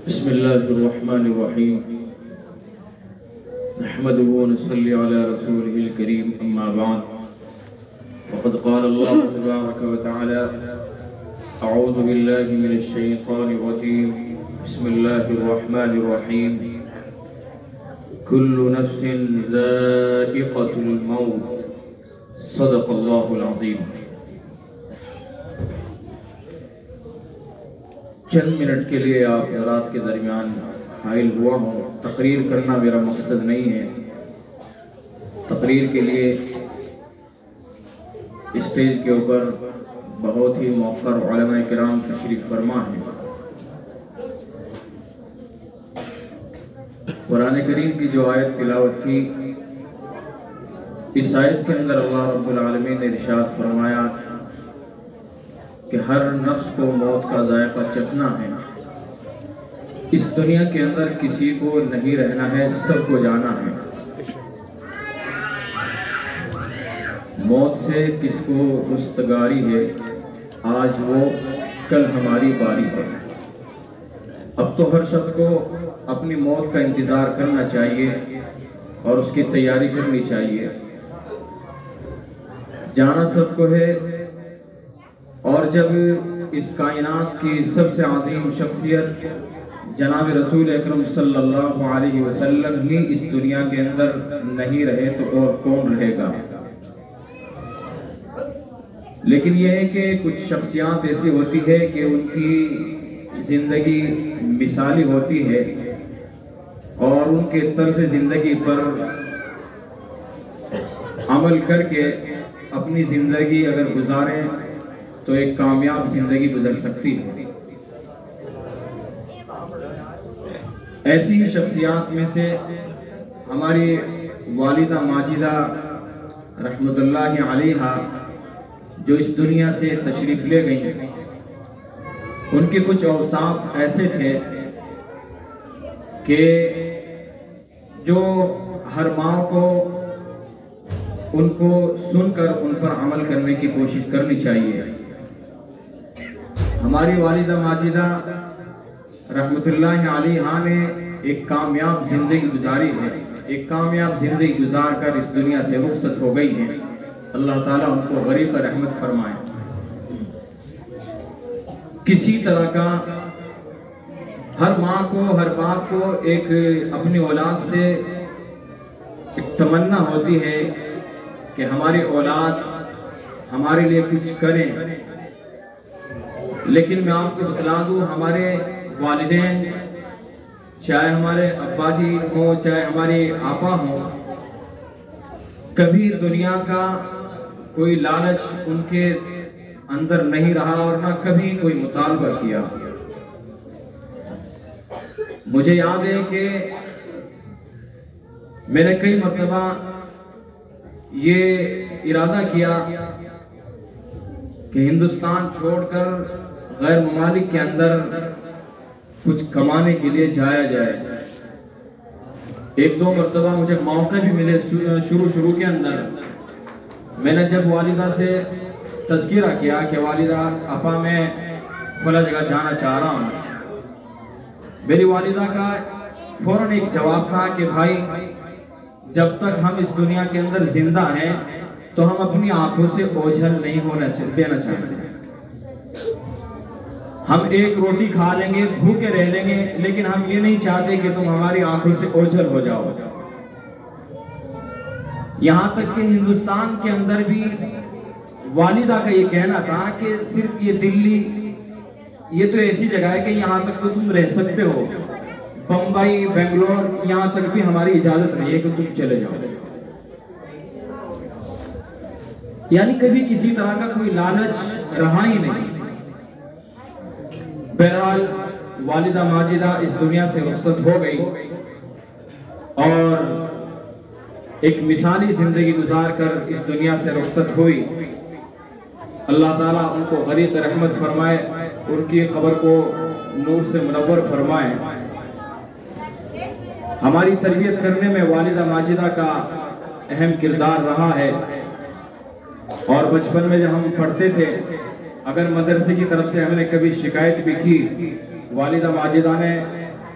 بسم الله الرحمن الرحيم نحمده ونصلي على رسوله الكريم أما بعد وقد قال الله تبارك وتعالى أعوذ بالله من الشيطان الرجيم بسم الله الرحمن الرحيم كل نفس ذائقة الموت صدق الله العظيم. چند منٹ کے لیے آپ حضرات کے درمیان حائل ہوا ہوں. تقریر کرنا میرا مقصد نہیں ہے. تقریر کے لیے اسٹیج کے اوپر بہت ہی موقر علماء کرام تشریف فرما ہیں. قرآن کریم کی جو آیت تلاوت کی، اس آیت کے اندر اللہ رب العالمین نے ارشاد فرمایا کہ ہر نفس کو موت کا ذائقہ چکھنا ہے. اس دنیا کے اندر کسی کو نہیں رہنا ہے، سب کو جانا ہے. موت سے کس کو رستگاری ہے؟ آج وہ کل ہماری باری ہے. اب تو ہر شخص کو اپنی موت کا انتظار کرنا چاہیے اور اس کی تیاری کرنی چاہیے. جانا سب کو ہے، اور جب اس کائنات کی سب سے عظیم شخصیت جناب رسول اکرم صلی اللہ علیہ وسلم ہی اس دنیا کے اندر نہیں رہے تو اور کون رہے گا؟ لیکن یہ ہے کہ کچھ شخصیات ایسی ہوتی ہے کہ ان کی زندگی مثالی ہوتی ہے اور ان کے طرز زندگی پر عمل کر کے اپنی زندگی اگر گزاریں تو ایک کامیاب زندگی گزر سکتی ہے. ایسی ہی شخصیات میں سے ہماری والدہ ماجدہ رحمت اللہ علیہا جو اس دنیا سے تشریف لے گئیں، ان کے کچھ اوصاف ایسے تھے کہ جو ہر ماں کو ان کو سن کر ان پر عمل کرنے کی کوشش کرنی چاہیے. ہماری والدہ ماجدہ رحمت اللہ علیہا نے ایک کامیاب زندگی گزاری ہے. ایک کامیاب زندگی گزار کر اس دنیا سے رخصت ہو گئی ہیں. اللہ تعالیٰ ان کو غریق رحمت فرمائے. کسی طرح کا ہر ماں کو، ہر باپ کو ایک اپنی اولاد سے ایک تمنا ہوتی ہے کہ ہماری اولاد ہمارے لیے کچھ کریں. لیکن میں آپ کو بتلا دوں، ہمارے والدین چاہے ہمارے ابا جی ہوں چاہے ہماری آپا ہوں، کبھی دنیا کا کوئی لالچ ان کے اندر نہیں رہا اور نہ کبھی کوئی مطالبہ کیا. مجھے یاد ہے کہ میں نے کئی مرتبہ یہ ارادہ کیا کہ ہندوستان چھوڑ کر غیر ممالک کے اندر کچھ کمانے کے لیے جایا جائے. ایک دو مرتبہ مجھے موقع بھی ملے شروع کے اندر. میں نے جب والدہ سے تذکرہ کیا کہ والدہ اپا میں فلاں جگہ جانا چاہ رہا ہوں، میری والدہ کا فوراً ایک جواب تھا کہ بھائی جب تک ہم اس دنیا کے اندر زندہ ہیں تو ہم اپنی آنکھوں سے اوجھل نہیں دینا چاہتے. ہم ایک روٹی کھا لیں گے، بھوکے رہ لیں گے، لیکن ہم یہ نہیں چاہتے کہ تم ہماری آنکھوں سے اوجھل ہو جاؤ. یہاں تک کہ ہندوستان کے اندر بھی والدہ کا یہ کہنا تھا کہ صرف یہ دلی یہ تو ایسی جگہ ہے کہ یہاں تک تو تم رہ سکتے ہو، بمبئی بنگلور یہاں تک بھی ہماری اجازت نہیں ہے کہ تم چلے جاؤ. یعنی کبھی کسی طرح کا کوئی لالچ رہا ہی نہیں. بہرحال والدہ ماجدہ اس دنیا سے رخصت ہو گئی اور ایک مثالی زندگی گزار کر اس دنیا سے رخصت ہوئی. اللہ تعالیٰ ان کو غریق رحمت فرمائے، ان کی قبر کو نور سے منور فرمائے. ہماری تربیت کرنے میں والدہ ماجدہ کا اہم کردار رہا ہے. اور بچپن میں جب ہم پڑھتے تھے اگر مدرسے کی طرف سے ہم نے کبھی شکایت بھی کی، والدہ ماجدہ نے